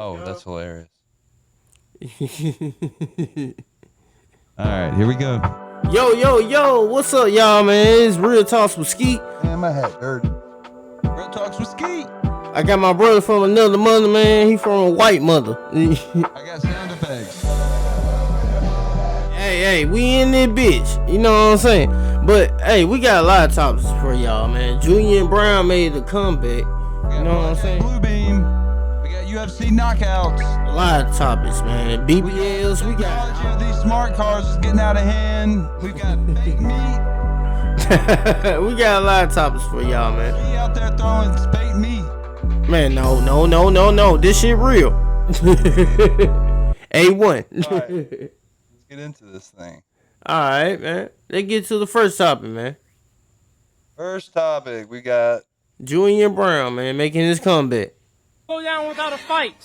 Oh, that's hilarious. All right, here we go. Yo, what's up, y'all, man? It's Real Talks with Skeet. Man, my hat dirty. Real Talks with Skeet. I got my brother from another mother, man. He from a white mother. I got sound effects. Hey, we in this bitch. You know what I'm saying? But, hey, we got a lot of topics for y'all, man. Julian Brown made a comeback. You know what I'm saying? Blue Beam. We got UFC knockouts. A lot of topics, man. BBLs, we got... Technology of these smart cars is getting out of hand. We got fake meat. We got a lot of topics for y'all, man. He out there throwing fake meat. Man, no. This shit real. A1. All right, let's get into this thing. Alright, man. Let's get to the first topic, man. First topic, we got Julian Brown, man, making his comeback. Go down without a fight.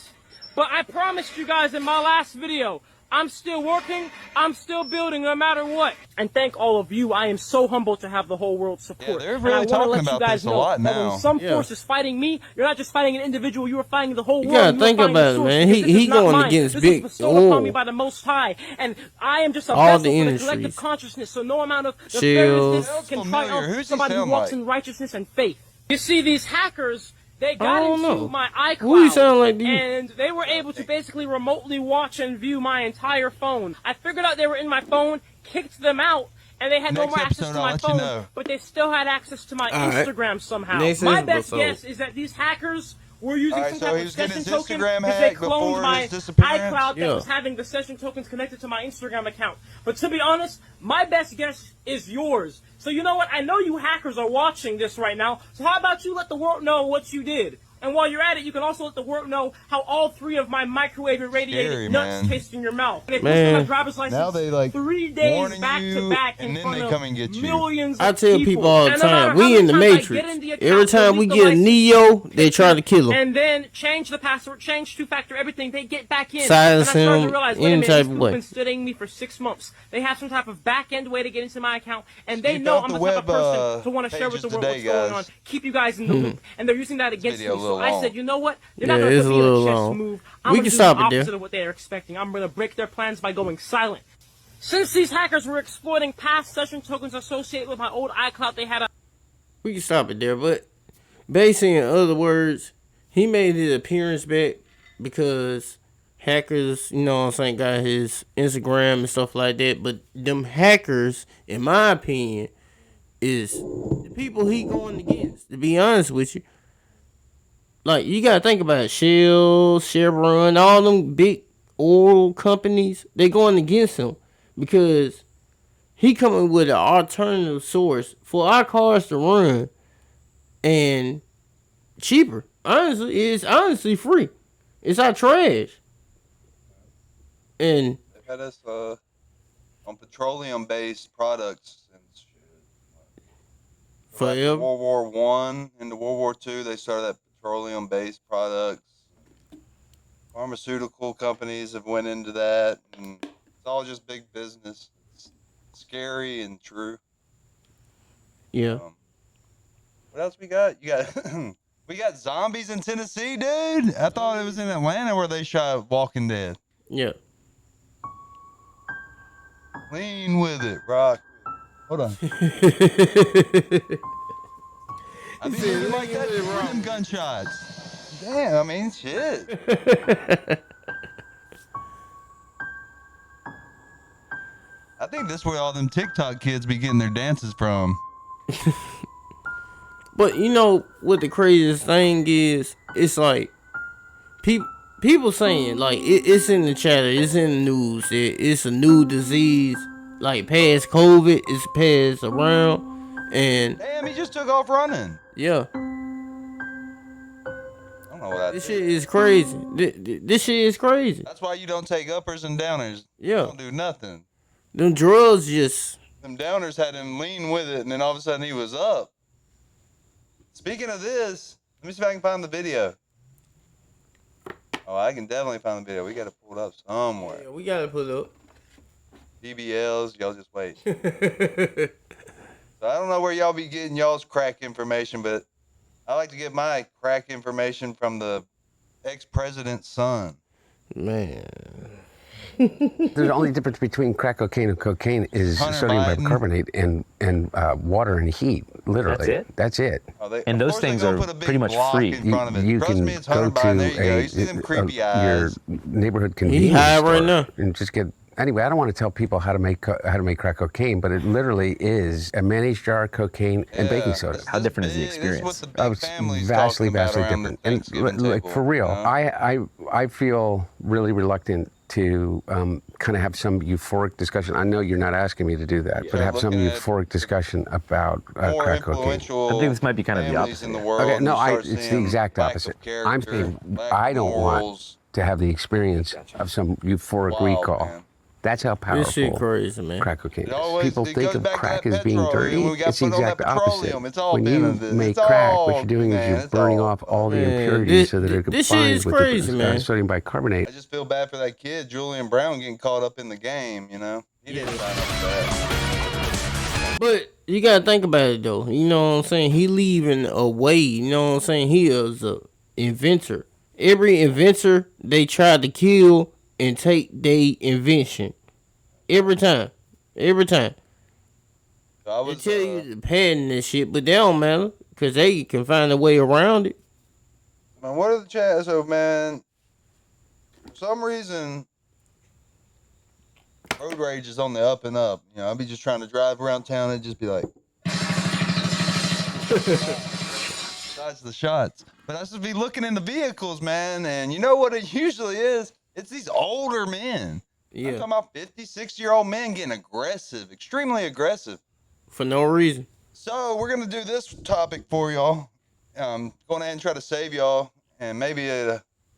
But I promised you guys in my last video, I'm still working, I'm still building no matter what. And thank all of you. I am so humbled to have the whole world's support. Yeah, they're really talking about this a lot now. When some force is fighting me, you're not just fighting an individual, you are fighting the whole world. You gotta think about it, man. He going against big. This is bestowed upon me by the Most High, and I am just a all vessel the for the collective consciousness. So no amount of Chills. nefariousness can triumph somebody who walks in righteousness and faith. You see, these hackers, they got into my iCloud, who you sound like and they were able to basically remotely watch and view my entire phone. I figured out they were in my phone, kicked them out, and they had no more access to my phone, but they still had access to my Instagram somehow. My best guess is that these hackers were using some type of session token because they cloned my iCloud that was having the session tokens connected to my Instagram account. But to be honest, my best guess is yours. So you know what? I know you hackers are watching this right now. So how about you let the world know what you did? And while you're at it, you can also let the world know how all three of my microwave irradiated nuts taste in your mouth. They posted my driver's license now they like 3 days back to back in front of millions I of tell people all the time, we in the Matrix. Every time we get a Neo, they try to kill him. And then change the password, change two-factor, everything. They get back in. Silence and I started him to realize, any type of way. Been studying me for 6 months. They have some type of back-end way to get into my account, and they know I'm the type of person to want to share with the world what's going on, keep you guys in the loop. And they're using that against me. So I said, you know what? They're not going to put me in a chess move. I'm going to do the opposite of what they're expecting. I'm going to break their plans by going silent. Since these hackers were exploiting past session tokens associated with my old iCloud, they had a... We can stop it there, but basically, in other words, he made his appearance back because hackers, you know what I'm saying, got his Instagram and stuff like that. But them hackers, in my opinion, is the people he going against, to be honest with you. Like, you gotta think about it. Shell, Chevron, all them big oil companies, they going against him because he coming with an alternative source for our cars to run and cheaper. Honestly, it's honestly free. It's our trash. And they had us on petroleum-based products and shit. Forever. World War I into World War II, they started that petroleum-based products. Pharmaceutical companies have went into that, and it's all just big business. It's scary and true. Yeah. What else we got? You got we got zombies in Tennessee, dude. I thought it was in Atlanta where they shot Walking Dead. Yeah. Lean with it, Rock. Hold on. I think you like that them gunshots. Damn, I mean, shit. I think this is where all them TikTok kids be getting their dances from. But you know what the craziest thing is? It's like people saying like it's in the chatter, it's in the news. It's a new disease, like past COVID, it's passed around, and damn, he just took off running. Yeah. I don't know what this shit is crazy. This shit is crazy. That's why you don't take uppers and downers. Yeah. You don't do nothing. Them drugs just... Them downers had him lean with it, and then all of a sudden he was up. Speaking of this, let me see if I can find the video. Oh, I can definitely find the video. We got to pull it up somewhere. Yeah, we got to pull it up. BBLs, y'all just wait. So I don't know where y'all be getting y'all's crack information, but I like to get my crack information from the ex-president's son. Man. The only difference between crack cocaine and cocaine is sodium bicarbonate and water and heat. Literally, that's it. And those things are pretty much free. You can go to your neighborhood convenience store and just get. Anyway, I don't want to tell people how to make crack cocaine, but it literally is a mayonnaise jar, cocaine, and baking soda. How different is the experience? It's vastly different. And like for real, I feel really reluctant to kind of have some euphoric discussion. I know you're not asking me to do that, but have some euphoric discussion about crack cocaine. I think this might be kind of the opposite. Okay, no, it's the exact opposite. I'm saying I don't want to have the experience of some euphoric recall. Man. That's how powerful this shit crazy, man. Crack cocaine is. People think of crack as being dirty. It's the exact opposite. When you make crack, what you're doing is you're burning off all the impurities so that it combines with the sodium bicarbonate. I just feel bad for that kid, Julian Brown, getting caught up in the game, you know? He didn't sign up for that. But you gotta think about it, though. You know what I'm saying? He leaving away. You know what I'm saying? He is an inventor. Every inventor they tried to kill and take their invention. Every time. They tell you the patent and shit, but they don't matter because they can find a way around it. Man, what are the chances? So, man, for some reason, road rage is on the up and up. You know, I'll be just trying to drive around town and just be like, besides the shots. But I just be looking in the vehicles, man, and you know what it usually is? It's these older men. Yeah. I'm talking about 50, 60-year-old men getting aggressive, extremely aggressive. For no reason. So we're going to do this topic for y'all. Going ahead and try to save y'all and maybe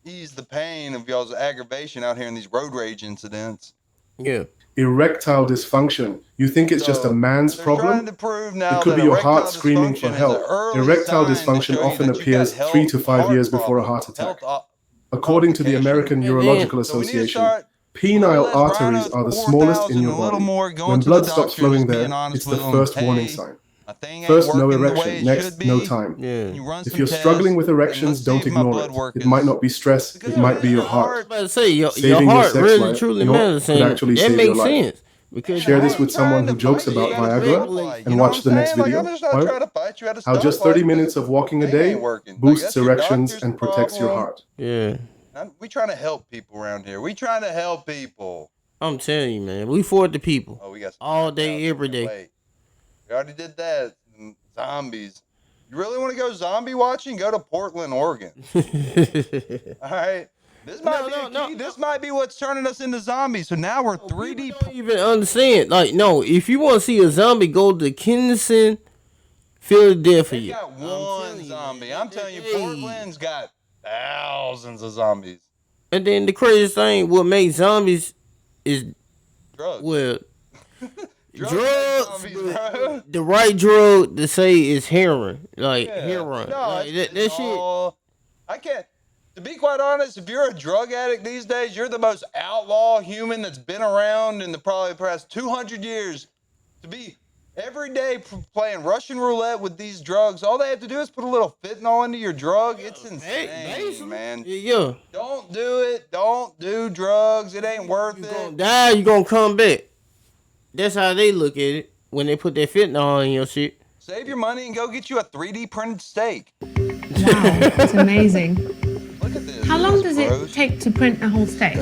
ease the pain of y'all's aggravation out here in these road rage incidents. Yeah. Erectile dysfunction. You think it's just a man's problem? It could be your heart screaming for help. Erectile dysfunction often appears 3 to 5 years before a heart attack. According to the American Urological Association, penile arteries are the smallest in your body. When blood stops flowing there, it's the first warning sign. First, no erection. Next, no time. If you're struggling with erections, don't ignore it. It might not be stress. It might be your heart. I was about to say, your heart really truly matters. That makes sense. Share this with someone who jokes about Viagra and watch the next video. How just 30 minutes of walking a day boosts erections and protects your heart. Yeah. We trying to help people around here. We trying to help people. I'm telling you, man. We for the people. Oh, we got all day, every day. Wait. We already did that. Zombies. You really want to go zombie watching? Go to Portland, Oregon. All right. This might be This might be what's turning us into zombies. So now we're 3D. You don't even understand. Like, no, if you want to see a zombie, go to Kinston, Philadelphia. They got one zombie. I'm telling you, Portland's got thousands of zombies. And then the craziest thing, what makes zombies is drugs. Well, drugs. The right drug to say is heroin. Like heroin. No, like, that shit. I can't. To be quite honest, if you're a drug addict these days, you're the most outlaw human that's been around in the probably past 200 years. To be every day playing Russian roulette with these drugs, all they have to do is put a little fentanyl into your drug. It's insane, man. Yeah. Don't do it. Don't do drugs. It ain't worth it. You're gonna die, you're gonna come back. That's how they look at it when they put that fentanyl in your shit. Save your money and go get you a 3D printed steak. Wow, that's amazing. Look at this. How long does it take to print a whole steak?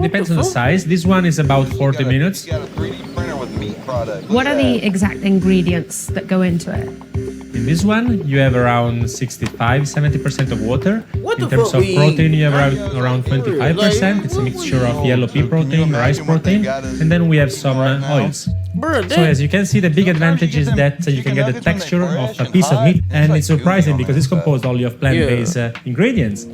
Depends on the size. This one is about 40 minutes. You got a 3D printer with meat product. What are the exact ingredients that go into it? In this one, you have around 65-70% of water. In terms of protein, you have around 25%. It's a mixture of yellow pea protein, rice protein, and then we have some oils. So as you can see, the big advantage is that you can get the texture of a piece of meat, and it's surprising because it's composed only of plant-based ingredients.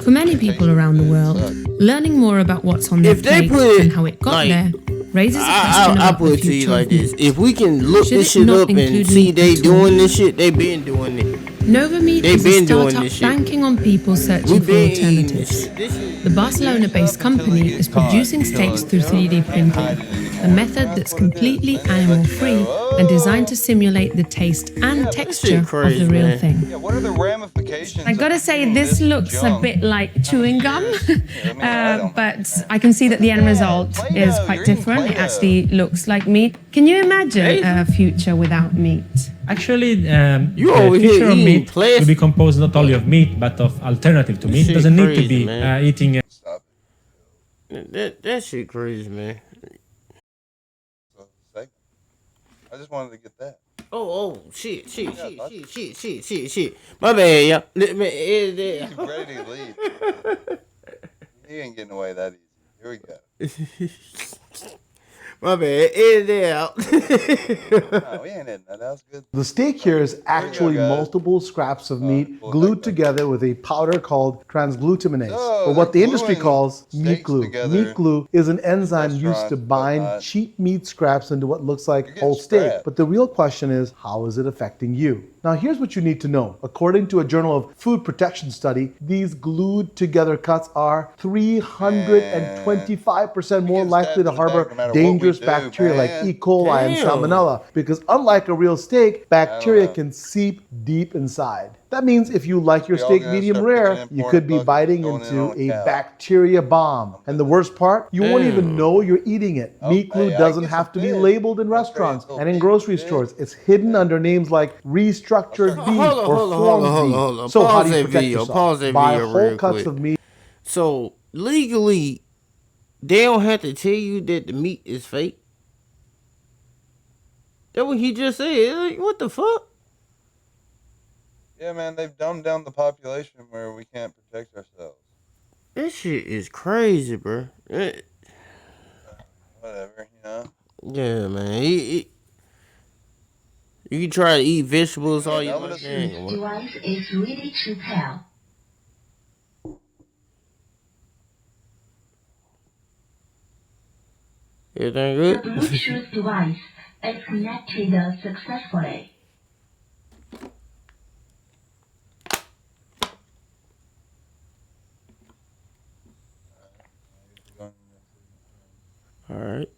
For many people around the world, learning more about what's on their plate and how it got there raises a question about the future of meat. If we can look this shit up and see they doing this shit, they been doing it. Nova Meat is a startup banking on people searching for alternatives. The Barcelona-based company is producing steaks through 3D printing, a method that's completely animal-free and designed to simulate the taste and texture of the real thing. Yeah, what are the ramifications? I gotta say, this looks a bit like chewing gum, but I can see that the end result is quite different. It actually looks like meat. Can you imagine a future without meat? Actually, the future of meat will be composed not only of meat, but of alternative to meat. It doesn't need to be eating. That shit crazy, man. I just wanted to get that. Oh, shit. My bad, y'all. He's ready to leave. He ain't getting away that easy. Here we go. My bad. Edit it out. No, we ain't editing that. That's good. The steak here is actually multiple scraps of meat glued together with a powder called transglutaminase, or what the industry calls meat glue. Meat glue is an enzyme used to bind cheap meat scraps into what looks like whole steak. But the real question is, how is it affecting you? Now, here's what you need to know. According to a Journal of Food Protection study, these glued together cuts are 325% more likely to harbor dangerous bacteria like E. coli and Salmonella, because unlike a real steak, bacteria can seep deep inside. That means if you like your steak medium rare, you could be biting into a bacteria bomb. And the worst part, you won't even know you're eating it. Meat glue doesn't have to be labeled in restaurants and in grocery stores. It's hidden under names like restructured beef or formed beef. So how do you protect yourself? Buy whole cuts of meat. So legally, they don't have to tell you that the meat is fake. That's what he just said. Like, what the fuck? Yeah, man, they've dumbed down the population where we can't protect ourselves. This shit is crazy, bro. Whatever, you know? Yeah, man. You can try to eat vegetables all you want. This device is ready to pair. Everything good? The Bluetooth device is connected successfully. All right.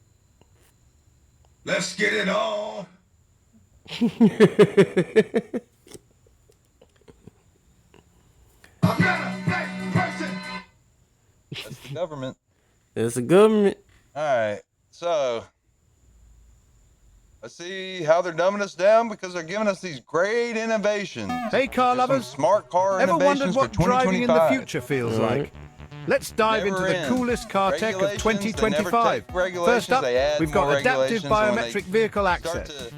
Let's get it on. That's the government. It's the government. All right. So, let's see how they're dumbing us down because they're giving us these great innovations. Hey, car lovers. Smart car Ever innovations wondered for what driving in the 2025. future feels like? Let's dive into the coolest car tech of 2025. First up, we've got adaptive biometric vehicle access.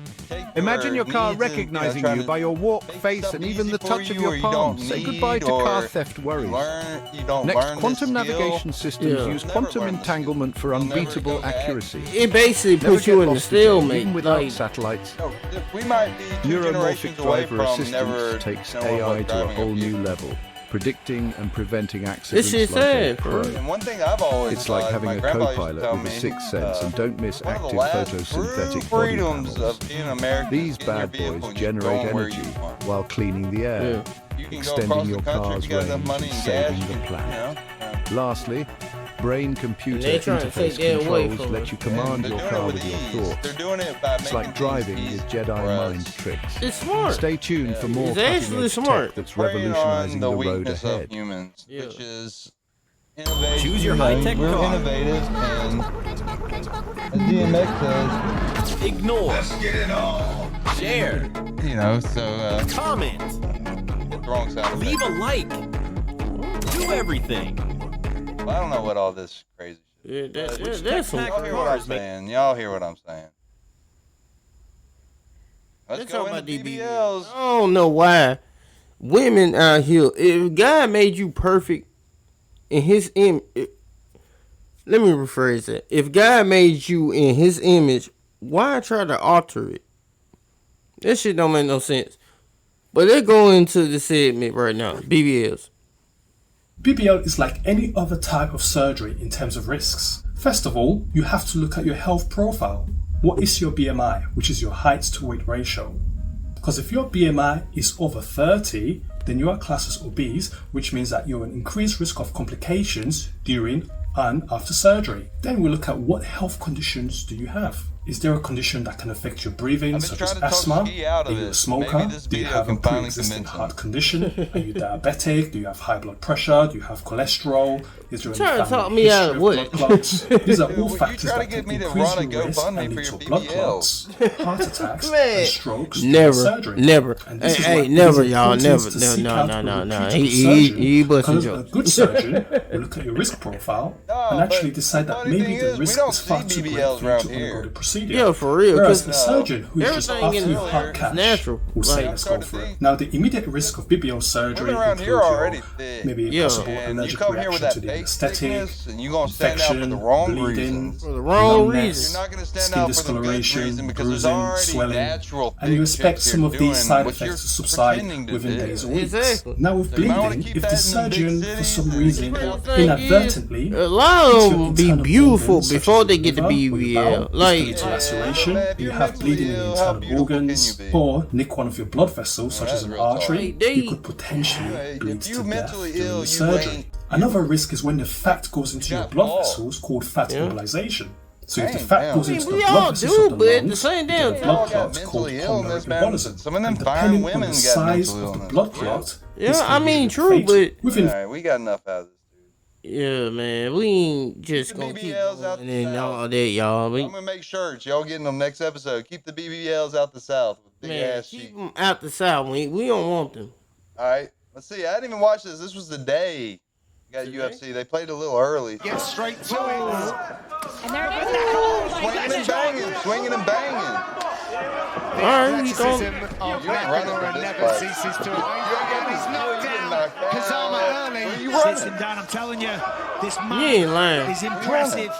Imagine your car recognizing you by your walk, face, and even the touch of your palm. Say goodbye to car theft worries. Next, quantum navigation systems use quantum entanglement for unbeatable accuracy. It basically puts you in a stalemate. Even without satellites. Neuromorphic driver assistance takes AI to a whole new level, predicting and preventing accidents like a pro. And one thing I've always It's like having a co-pilot with a sixth sense, and don't miss active photosynthetic body panels. These bad boys generate energy while cleaning the air, extending your car's range and saving the planet. Lastly, brain-computer interface controls let you command your car with your thoughts. It's like driving with Jedi mind tricks. It's smart. Stay tuned for more It's actually cutting-edge smart. tech that's revolutionizing the road weakness of ahead. humans, which is innovation. Choose your high-tech We're car. innovative, and as DMX says, Ignore. Let's get it on. Share. you know, so Comment. wrong sound. Leave a like. Do everything. I don't know what all this crazy shit. Yeah, that's some. Y'all hear what I'm saying? Y'all hear what I'm saying? Let's go into BBLs. I don't know why women out here. If God made you perfect in His image, let me rephrase that. If God made you in His image, why try to alter it? That shit don't make no sense. But they're going into the segment right now. BBLs. BBL is like any other type of surgery in terms of risks. First of all, you have to look at your health profile. What is your BMI, which is your height to weight ratio? Because if your BMI is over 30, then you are classed as obese, which means that you're at increased risk of complications during and after surgery. Then we look at what health conditions do you have. Is there a condition that can affect your breathing, such as asthma? Are you a smoker? Do you have a pre-existing heart condition? Are you diabetic? Do you have high blood pressure? Do you have cholesterol? Is there any family history of blood clots? These are all factors that can increase your risk and lead to blood clots, heart attacks, and strokes during surgery. Never. And this is Hey, why never, it's y'all. important Never. to seek out a No. reputable He surgeon, busting because a jokes. good surgeon will look at your risk profile and actually decide that maybe the risk is far too great for you to undergo the procedure. Yeah, for real. Whereas the surgeon who is just everything after in your heart cash natural. will say, Like- let's go for it. Now, the immediate risk of BBL surgery includes your maybe possible allergic reaction to the anesthetic, infection, bleeding, For the wrong numbness, reason. skin discoloration, bruising, swelling, and you expect some of these side effects to subside within days or weeks. Exactly. Now, with bleeding, if the surgeon, for some reason, or inadvertently, A lot of them be internal beautiful organs, such before as they the get the liver or your BBL. bowel, Like, it's laceration, you have bleeding in the internal organs, or nick one of your blood vessels, such as an artery, you could potentially bleed to death during the surgery. Another risk is when the fat goes into your blood vessels, called fat embolization. So if the fat goes into the we blood all vessels do, of the but at the lungs, same you damn get blood time. clots called Mentally illness, pulmonary man. embolism. Some of them And fine depending on women the got size mental of the illness. blood clot, Yeah, this I can mean, be true, fatal. but Within Alright, we got enough out of this, dude. yeah, man, we ain't just The gonna keep BBLs out going the and south. all that, y'all. I'm gonna make shirts. Y'all getting them next episode. Keep the BBLs out the south with big Man, ass keep cheeks. them out the south. We don't want them. All right, let's see. I didn't even watch this. This was the day. You got UFC. They played a little early. Get straight to it. And there it is. Swinging and banging, swinging and banging. All right, you Athleticism don't. of You ain't running McEnroe for this never fight. ceases to amaze. You He's knocked getting down knocked down. Kazama Where early. you Sits running? him down. I'm telling you, this You ain't lying. man is impressive.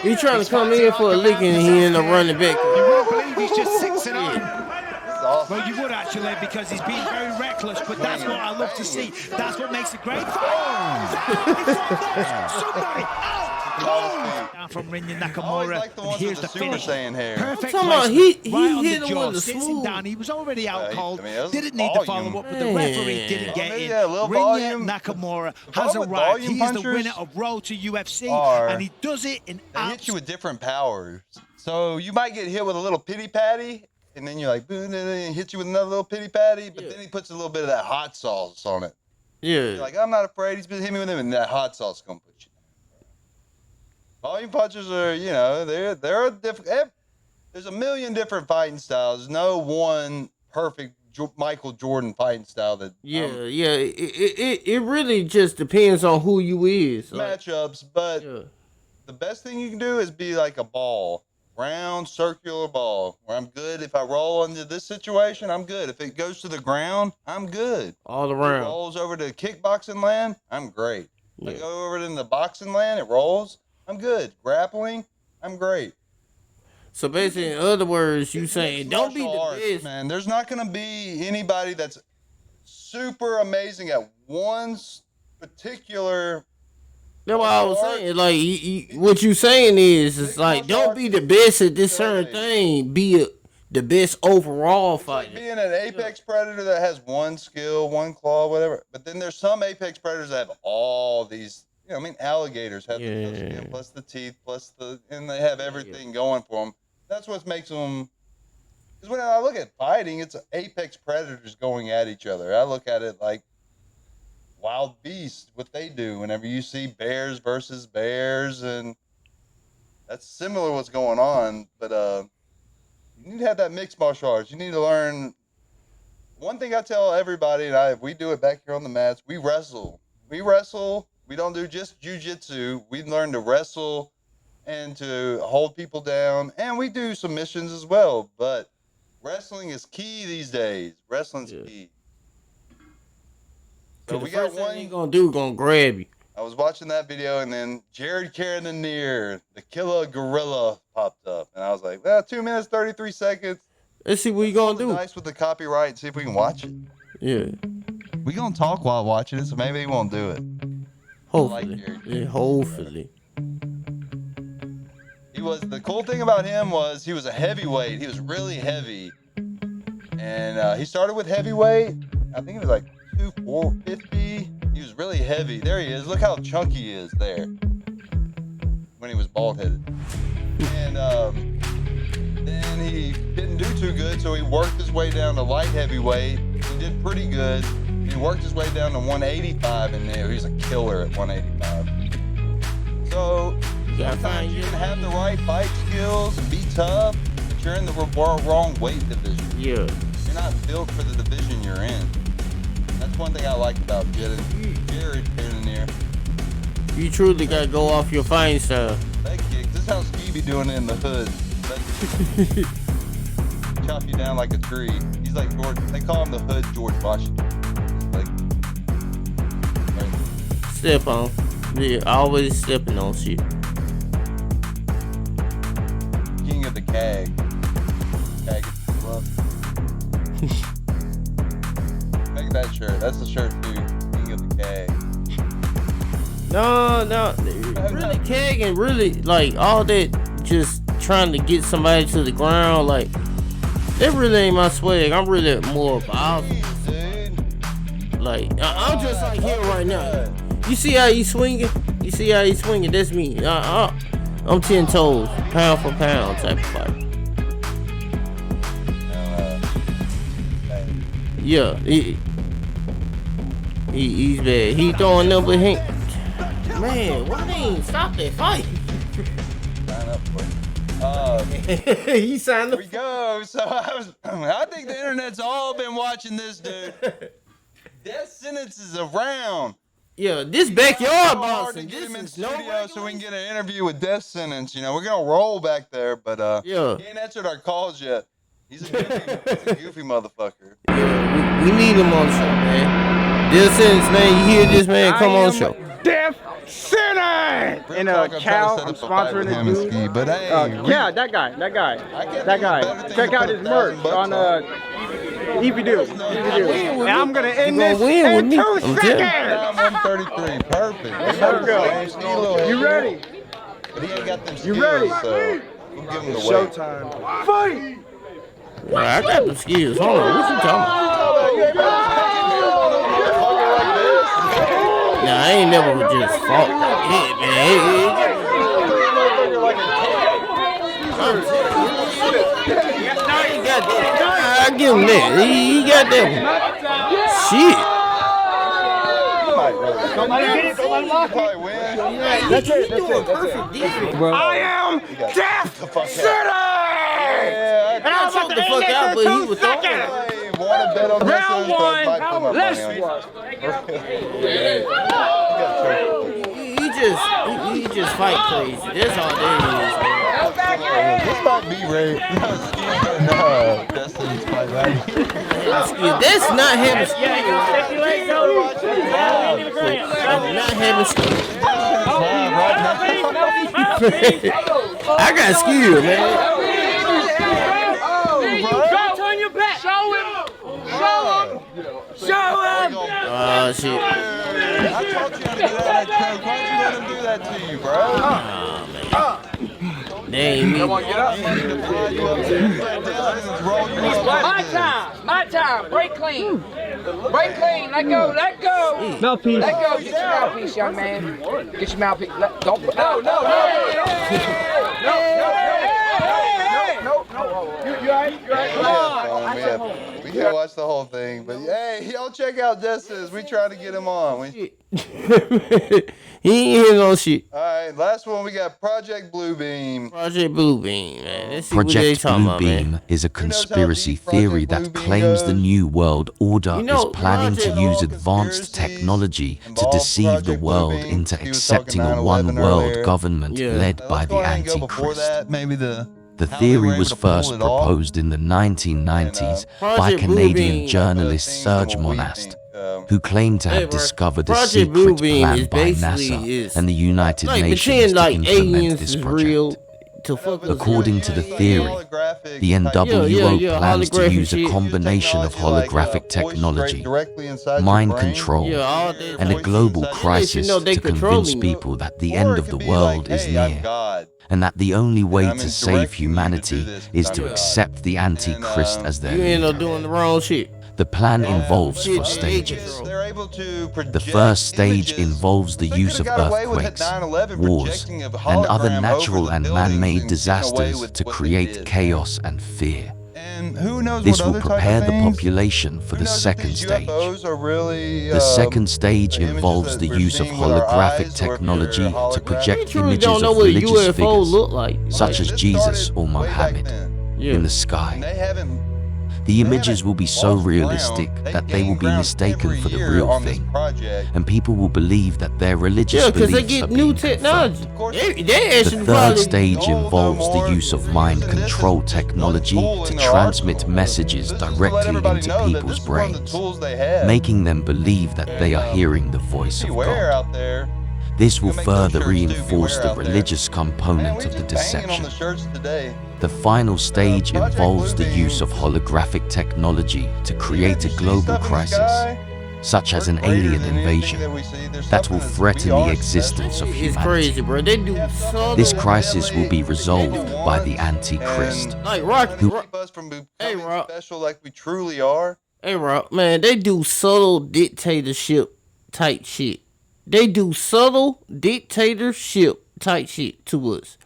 He trying to come in for a lick and he end up running back. You wouldn't believe he's just 6-0. This is awesome. Well, you would actually, because he's been very reckless, but that's what I love to see. That's what makes a great fight. Somebody out cold from Rinya I always Nakamura. like the And ones here's with the the Super finish. Saiyan hair. Perfect I'm talking about placement, he right on hit the him jaw, with the sits him smooth. down. He was already out cold. I mean, that was Didn't need to follow volume. up, but the referee didn't Man. get maybe in. a little Rinya volume. Nakamura The has problem with arrived. volume He is the punchers winner of Road to UFC, are- and he does it in They hit you with different powers. So you might get hit with a little pity patty, and then you're like, boom, and hit you with another little pity patty, but then he puts a little bit of that hot sauce on it. You're Yeah. like, I'm not afraid. He's been hitting me with him, and that hot sauce is gonna put you down. Volume punchers are, you know, they're a different. There's a million different fighting styles. No one perfect Michael Jordan fighting style that Yeah. It really just depends on who you is. Like, matchups, but yeah. the best thing you can do is be like a ball, round circular ball, where I'm good. If I roll into this situation, I'm good. If it goes to the ground, I'm good. All If it around. rolls over to kickboxing land, I'm great. If I Yeah. go over to the boxing land, it rolls, I'm good. Grappling, I'm great. So basically, in other words, you saying don't be Martial the arts, best. man. There's not gonna be anybody that's super amazing at one particular. That's what I was saying. Like, what you saying is, it's like, don't be the best at this certain thing. Be the best overall Like fighter. being an apex predator that has one skill, one claw, whatever. But then there's some apex predators that have all these. You know, I mean, alligators have the skin plus the teeth plus and they have everything going for them. That's what makes them. Because when I look at fighting, it's apex predators going at each other. I look at it like wild beasts, what they do whenever you see bears versus bears, and that's similar what's going on. But you need to have that mixed martial arts. You need to learn. One thing I tell everybody, and we do it back here on the mats, we wrestle. We wrestle. We don't do just jiu-jitsu. We learn to wrestle and to hold people down, and we do submissions as well. But wrestling is key these days. Wrestling's key. So we got one. Thing gonna do gonna grab you. I was watching that video, and then Jared Cannonier, the Killa Gorilla, popped up, and I was like, "Well, 2 minutes 33 seconds." Let's see what you gonna do. Nice with the copyright. And see if we can watch it. Yeah. We gonna talk while watching it, so maybe he won't do it. Hopefully. Yeah, hopefully. The cool thing about him was he was a heavyweight. He was really heavy. And he started with heavyweight. I think it was like 250. He was really heavy. There he is. Look how chunky he is there when he was bald-headed. And then he didn't do too good, so he worked his way down to light heavyweight. He did pretty good. He worked his way down to 185 in there. He's a killer at 185. So sometimes you can have the right fight skills and be tough, but you're in the wrong weight division. Yeah. You're not built for the division you're in. That's one thing I like about Jared in here. You truly gotta go off your fighting style. Leg kicks. This is how Ski be doing it in the hood. Chop you down like a tree. He's like George. They call him the hood George Washington. Like, right. Step on. Yeah, always stepping on shit. King of the CAG. CAG is love. Make that shirt. That's the shirt too. King of the CAG. No, really cagging, really like all that, just trying to get somebody to the ground, like that really ain't my swag. I'm really more about, like I'm just like here right now. You see how he's swinging? You see how he's swinging? That's me. I'm 10 toes, pound for pound type of fight. Yeah, he's bad. He throwing number hink. Man, why they ain't stop that fight? Sign up for it. He signed up. Here we go. So I think the internet's all been watching this dude. Death sentence is around. Yeah, this backyard boss. To get him in studio so we can get an interview with Death Sentence. You know, we're gonna roll back there, but yeah, he ain't answered our calls yet. He's a goofy motherfucker. Yeah, we need him on the show, man. Death Sentence, man. You hear this, man? Come on the show. Death Sentence! In a cow, I'm sponsoring this dude. But hey, yeah, that guy. Check out his merch on EVDO. And I'm gonna end this in 2 seconds. 133, perfect. Let's go. You ready? But he ain't got them skills, You ready? So we'll give him the weight. Showtime. Fight! Well, I got the skills. Hold on, what you talking about? Nah, I ain't never just fought like that, man. I give him that. He got that one. Shit. That's it. I am Death Sentence! And I'm about to end this in 2 seconds! Round 1, let's He just fight crazy. That's all that is. This might be rape. No, Destiny's fight right. That's not having skill. Not having skill. I got skill, man. Don't turn your back. Show him. Shit. I taught you how to get out of that choke. Why don't you let him do that to you, bro? Dang me. Come on, get up. My time. Break clean. Let go. Mouthpiece. Let go. Get your mouthpiece, young man. Get your mouthpiece. Don't. No. You all right? Come on. We can't watch the whole thing, but hey, y'all check out Destiny's. We try to get him on. He ain't hearing no shit. All right, last one we got Project Bluebeam. Project Bluebeam, man. Let's see Project what they Bluebeam is a conspiracy theory that claims the New World Order is planning to use advanced technology to deceive the world into accepting a one-world government led by the Antichrist. The theory was first proposed in the 1990s by Canadian journalist Serge Monast, who claimed to have discovered a secret plan by NASA and the United Nations to implement this project. According to the theory, the NWO plans to use a combination of holographic technology, mind control, and a global crisis to convince people that the end of the world is near, and that the only way to save humanity is to accept the Antichrist as their You end up leader. doing the wrong shit. The plan involves 4 stages. The first stage involves the use of earthquakes, wars, and other natural and man-made disasters to create chaos and fear. This will prepare the population for the second stage. The second stage involves the use of holographic technology to project images of religious figures, such as Jesus or Muhammad, in the sky. The images will be so realistic that they will be mistaken for the real thing, and people will believe that their religious beliefs are being confirmed. The third stage involves the use of mind control technology to transmit messages directly into people's brains, making them believe that they are hearing the voice of God. This will further reinforce the religious component of the deception. The final stage involves the use of holographic technology to create a global crisis, such as an alien invasion, that will threaten the existence of humanity. It's crazy, bro. They do so. This crisis will be resolved by the Antichrist. Like Rock, keep us from becoming special like we truly are. Hey, Rock, man, they do subtle dictatorship type shit. They do subtle dictatorship type shit to us.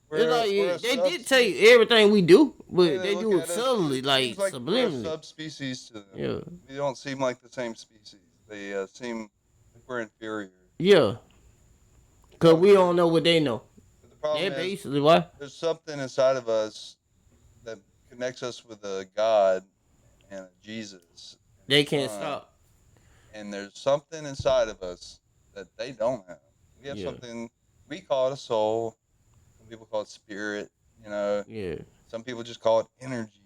They dictate everything we do, but they do it subtly, like subliminally. We're a subspecies to them. Yeah. We don't seem like the same species. They seem like we're inferior. Yeah. Because we don't know what they know. But the problem is, basically why. There's something inside of us that connects us with a God and a Jesus. They can't stop. And there's something inside of us that they don't have. We have something, we call it a soul. Some people call it spirit, you know. Yeah. Some people just call it energy.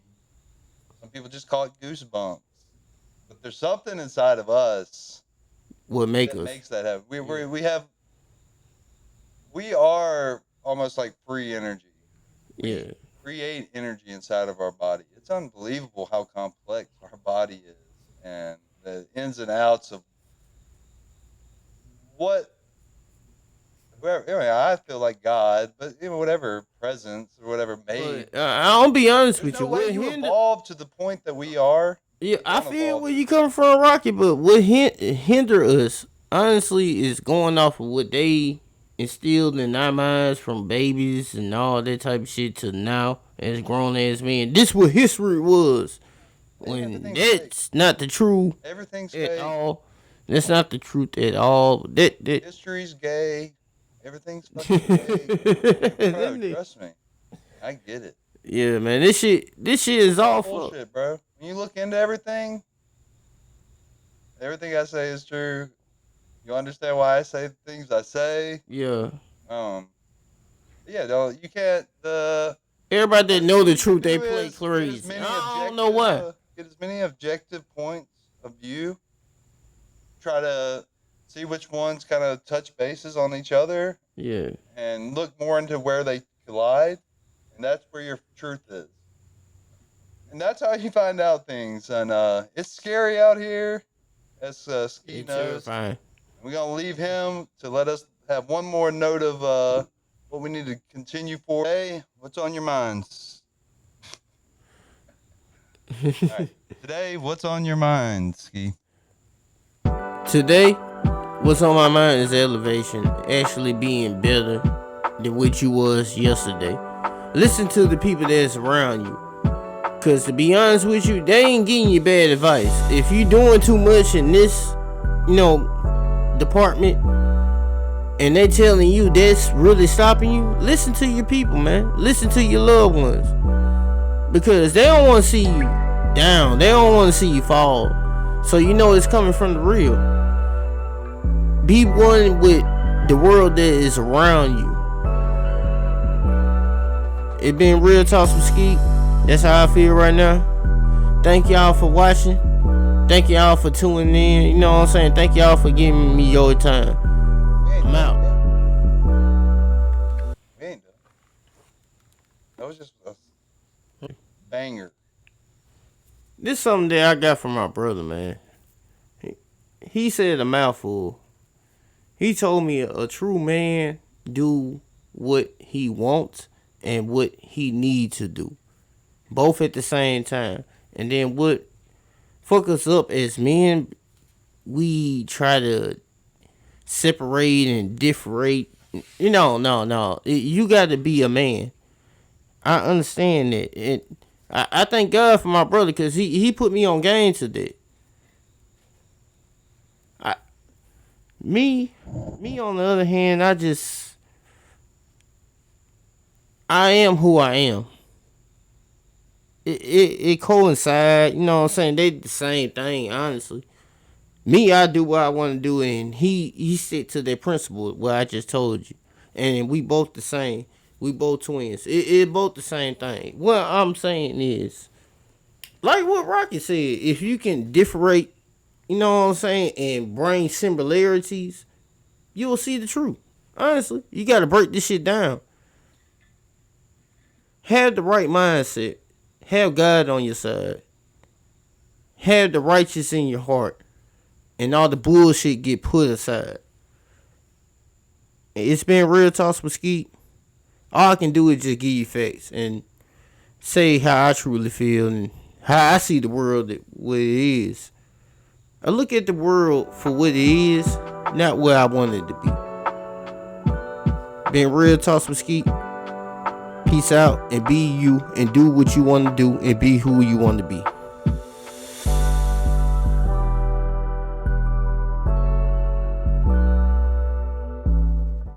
Some people just call it goosebumps. But there's something inside of us what makes that happen. We are almost like free energy. We create energy inside of our body. It's unbelievable how complex our body is, and the ins and outs of I feel like God, but whatever presence or whatever made. I'll be honest with you. You evolved to the point that we are. Yeah, I feel where you come from, Rocky, but what hinder us, honestly, is going off of what they instilled in our minds from babies and all that type of shit to now as grown as men. This what history was. When that's not the truth at all. That's not the truth at all. History's gay. Everything's fucking gay. Bro, trust me. I get it. Yeah, man. This shit is awful. Bullshit, bro. When you look into everything I say is true. You understand why I say the things I say? Yeah. You can't everybody that know the truth, they play crazy. I don't know why. Get as many objective points of view. Try to see which ones kind of touch bases on each other. Yeah. And look more into where they collide. And that's where your truth is. And that's how you find out things. And it's scary out here, as Ski knows. Terrifying. We're going to leave him to let us have one more note of what we need to continue for. Hey, what's on your minds? All right. Today, what's on your mind, Ski? Today, what's on my mind is elevation, actually being better than what you was yesterday. Listen to the people that's around you. Because to be honest with you, they ain't getting you bad advice. If you doing too much in this, department, and they telling you that's really stopping you, listen to your people, man. Listen to your loved ones. Because they don't want to see you down. They don't want to see you fall. So it's coming from the real. Be one with the world that is around you. It been real talk with Ski. That's how I feel right now. Thank y'all for watching. Thank y'all for tuning in. You know what I'm saying? Thank y'all for giving me your time. I'm out. We ain't done. That was just a banger. This is something that I got from my brother, man. He said a mouthful. He told me a true man do what he wants and what he needs to do, both at the same time. And then what fuck us up as men, we try to separate and differentiate. No. You got to be a man. I understand that. And I thank God for my brother, because he put me on game to that. Me on the other hand, I am who I am. It coincide, you know what I'm saying? They the same thing, honestly. Me, I do what I want to do, and he stick to that principle, what I just told you. And we both the same. We both twins. It both the same thing. What I'm saying is, like what Rocky said, if you can differentiate, you know what I'm saying, and bring similarities, you will see the truth. Honestly, you got to break this shit down. Have the right mindset. Have God on your side. Have the righteous in your heart. And all the bullshit get put aside. It's been Real Talks with Skeet. All I can do is just give you facts and say how I truly feel and how I see the world what it is. I look at the world for what it is, not what I want it to be. Been Real Talks with Skeet. Peace out and be you and do what you want to do and be who you want to be.